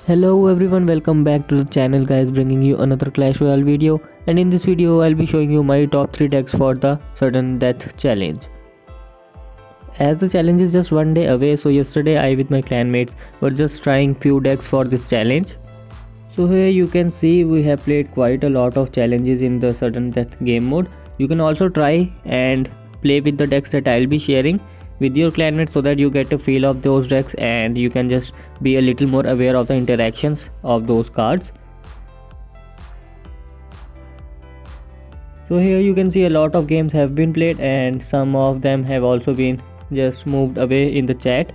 Hello everyone, welcome back to the channel guys, bringing you another Clash Royale video, and in this video I'll be showing you my top 3 decks for the sudden death challenge. As the challenge is just one day away, so yesterday I with my clanmates were just trying few decks for this challenge. So here you can see we have played quite a lot of challenges in the sudden death game mode. You can also try and play with the decks that I'll be sharing with your clanmates so that you get a feel of those decks and you can just be a little more aware of the interactions of those cards. So here you can see a lot of games have been played and some of them have also been just moved away in the chat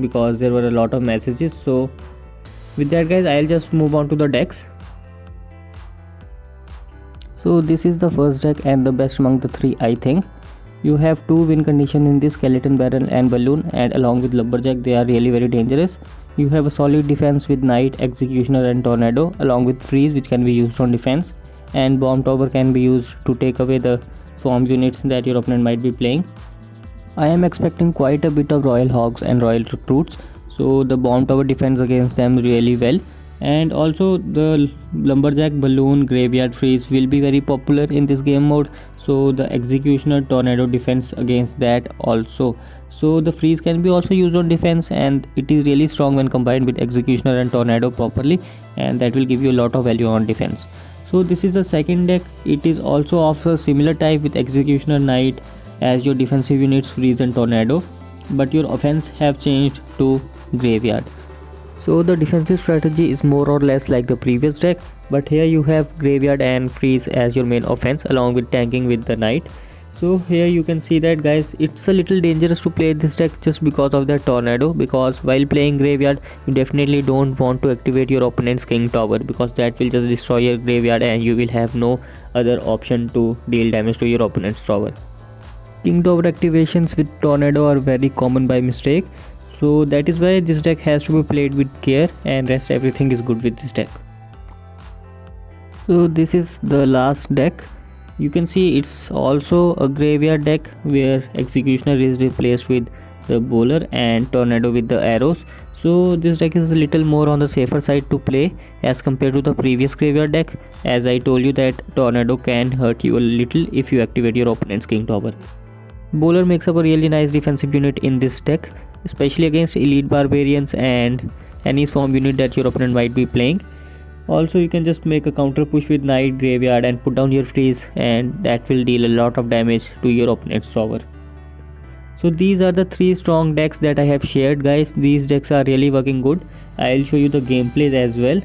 because there were a lot of messages. So with that guys, I'll just move on to the decks. So this is the first deck and the best among the three, I think. You have two win conditions in this: Skeleton Baron and Balloon, and along with Lumberjack they are really very dangerous. You have a solid defense with Knight, Executioner and Tornado, along with Freeze which can be used on defense, and Bomb Tower can be used to take away the swarm units that your opponent might be playing. I am expecting quite a bit of Royal Hogs and Royal Recruits, so the Bomb Tower defends against them really well. And also the Lumberjack, Balloon, Graveyard, Freeze will be very popular in this game mode, so the Executioner, Tornado defense against that also. So the Freeze can be also used on defense and it is really strong when combined with Executioner and Tornado properly, and that will give you a lot of value on defense. So this is the second deck. It is also of a similar type with Executioner, Knight as your defensive units, Freeze and Tornado, but your offense have changed to Graveyard. So the defensive strategy is more or less like the previous deck, but here you have Graveyard and Freeze as your main offense along with tanking with the Knight. So here you can see that guys, it's a little dangerous to play this deck just because of that Tornado, because while playing Graveyard you definitely don't want to activate your opponent's King Tower because that will just destroy your Graveyard and you will have no other option to deal damage to your opponent's tower. King Tower activations with Tornado are very common by mistake, so that is why this deck has to be played with care, and rest everything is good with this deck. So this is the last deck. You can see it's also a Graveyard deck where Executioner is replaced with the Bowler and Tornado with the arrows. So this deck is a little more on the safer side to play as compared to the previous Graveyard deck, as I told you that Tornado can hurt you a little if you activate your opponent's King Tower. Bowler makes up a really nice defensive unit in this deck, especially against elite barbarians and any swarm unit that your opponent might be playing. Also you can just make a counter push with Knight, Graveyard and put down your Freeze, and that will deal a lot of damage to your opponent's tower. So these are the three strong decks that I have shared guys. These decks are really working good. I'll show you the gameplays as well.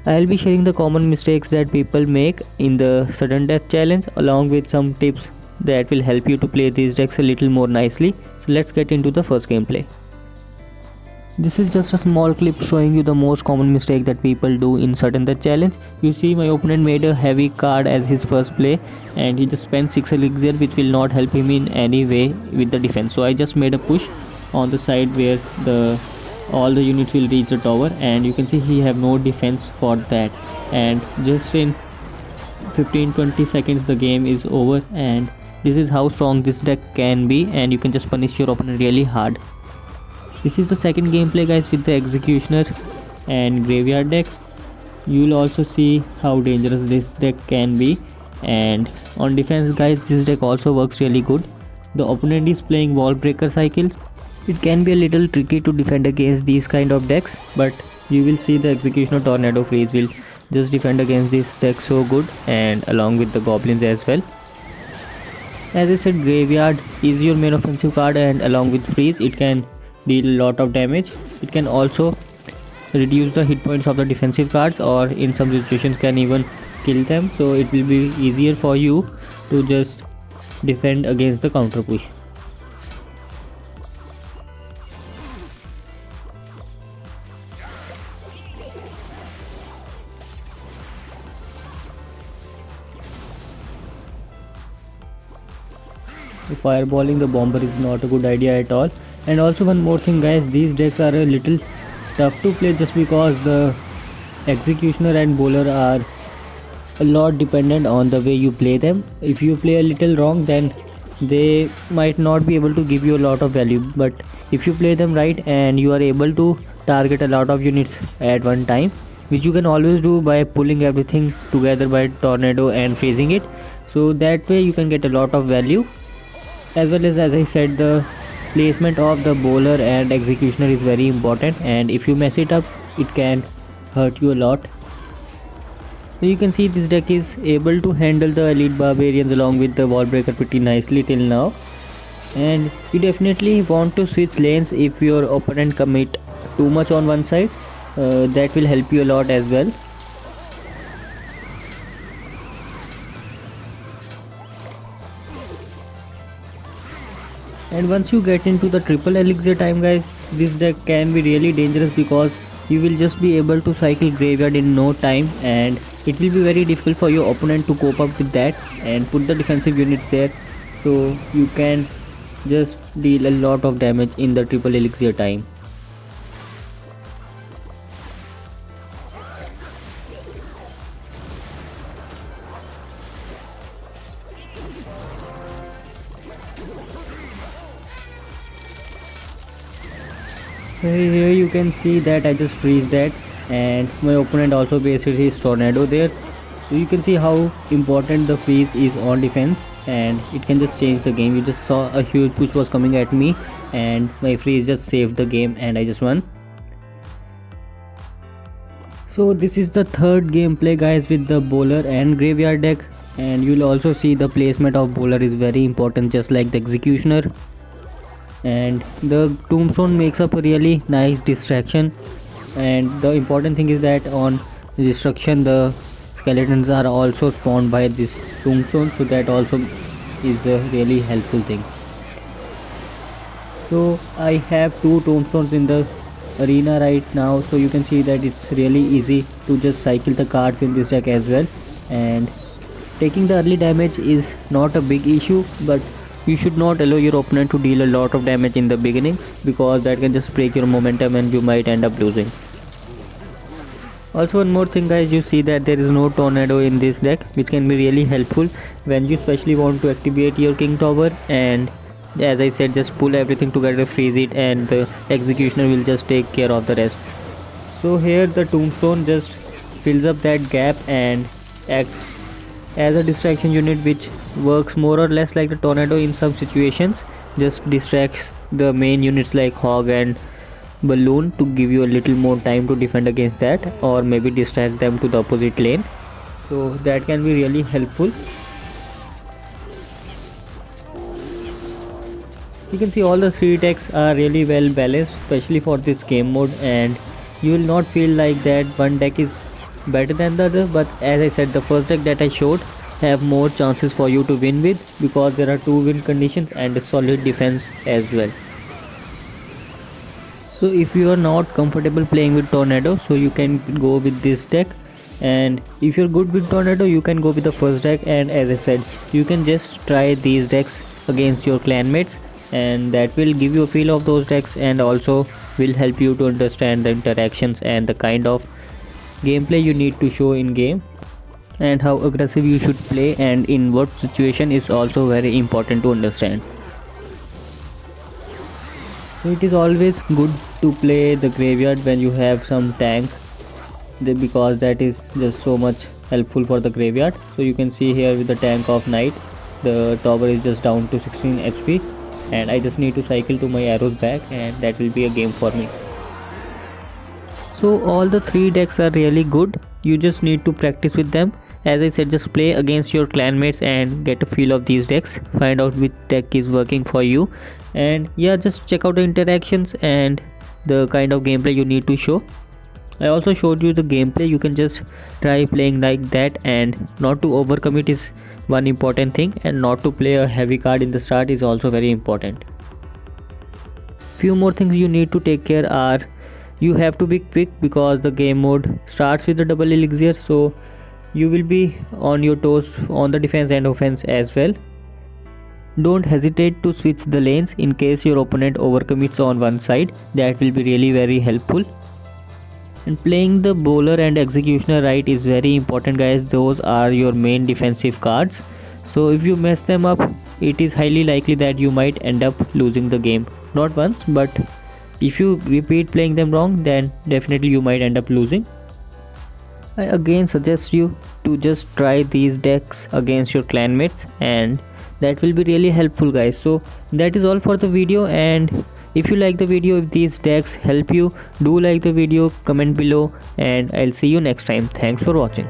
I'll be sharing the common mistakes that people make in the sudden death challenge along with some tips that will help you to play these decks a little more nicely. So let's get into the first gameplay. This is just a small clip showing you the most common mistake that people do in sudden death challenge. You see my opponent made a heavy card as his first play and he just spent 6 elixir which will not help him in any way with the defense. So I just made a push on the side where all the units will reach the tower, and you can see he have no defense for that, and just in 15-20 seconds the game is over. And this is how strong this deck can be, and you can just punish your opponent really hard. This is the second gameplay guys with the Executioner and Graveyard deck. You will also see how dangerous this deck can be, and on defense guys this deck also works really good. The opponent is playing Wall Breaker cycles. It can be a little tricky to defend against these kind of decks, but you will see the Executioner, Tornado, Freeze will just defend against this deck so good, and along with the goblins as well. As I said, Graveyard is your main offensive card, and along with Freeze it can deal a lot of damage. It can also reduce the hit points of the defensive cards, or in some situations can even kill them, so it will be easier for you to just defend against the counter push. Fireballing the bomber is not a good idea at all. And also one more thing guys, these decks are a little tough to play just because the Executioner and Bowler are a lot dependent on the way you play them. If you play a little wrong, then they might not be able to give you a lot of value, but if you play them right and you are able to target a lot of units at one time, which you can always do by pulling everything together by tornado and freezing it, so that way you can get a lot of value. As I said, the placement of the bowler and executioner is very important, and if you mess it up, it can hurt you a lot. So you can see this deck is able to handle the elite barbarians along with the wall breaker pretty nicely till now. And you definitely want to switch lanes if your opponent commit too much on one side. That will help you a lot as well. And once you get into the triple elixir time, guys, this deck can be really dangerous because you will just be able to cycle graveyard in no time, and it will be very difficult for your opponent to cope up with that and put the defensive units there, so you can just deal a lot of damage in the triple elixir time. Here you can see that I just freeze that, and my opponent also based his tornado there. So you can see how important the freeze is on defense, and it can just change the game. You just saw a huge push was coming at me, and my freeze just saved the game and I just won. So this is the third gameplay, guys, with the bowler and graveyard deck, and you'll also see the placement of bowler is very important, just like the executioner. And the tombstone makes up a really nice distraction, and the important thing is that on destruction the skeletons are also spawned by this tombstone, so that also is a really helpful thing. So I have two tombstones in the arena right now, so you can see that it's really easy to just cycle the cards in this deck as well, and taking the early damage is not a big issue, but you should not allow your opponent to deal a lot of damage in the beginning, because that can just break your momentum and you might end up losing. Also, one more thing, guys, you see that there is no tornado in this deck, which can be really helpful when you especially want to activate your king tower, and as I said, just pull everything together, freeze it, and the executioner will just take care of the rest. So here the tombstone just fills up that gap and acts as a distraction unit, which works more or less like the tornado in some situations, just distracts the main units like hog and balloon to give you a little more time to defend against that, or maybe distract them to the opposite lane, so that can be really helpful. You can see all the three decks are really well balanced, especially for this game mode, and you will not feel like that one deck is better than the other. But as I said, the first deck that I showed have more chances for you to win with, because there are two win conditions and a solid defense as well. So if you are not comfortable playing with tornado, so you can go with this deck, and if you're good with tornado, you can go with the first deck. And as I said, you can just try these decks against your clanmates, and that will give you a feel of those decks, and also will help you to understand the interactions and the kind of gameplay you need to show in game, and how aggressive you should play and in what situation is also very important to understand. So it is always good to play the graveyard when you have some tank, because that is just so much helpful for the graveyard. So you can see here with the tank of knight, the tower is just down to 16 HP, and I just need to cycle to my arrows back, and that will be a game for me. So all the three decks are really good, you just need to practice with them. As I said, just play against your clanmates and get a feel of these decks, find out which deck is working for you, and yeah, just check out the interactions and the kind of gameplay you need to show. I also showed you the gameplay, you can just try playing like that, and not to overcommit is one important thing, and not to play a heavy card in the start is also very important. Few more things you need to take care are, you have to be quick because the game mode starts with the double elixir, so you will be on your toes on the defense and offense as well. Don't hesitate to switch the lanes in case your opponent overcommits on one side, that will be really very helpful. And playing the bowler and executioner right is very important, guys, those are your main defensive cards, so if you mess them up, it is highly likely that you might end up losing the game. Not once, but if you repeat playing them wrong, then definitely you might end up losing. I again suggest you to just try these decks against your clanmates, and that will be really helpful, guys. So that is all for the video, and if you like the video, if these decks help you, do like the video, comment below, and I'll see you next time. Thanks for watching.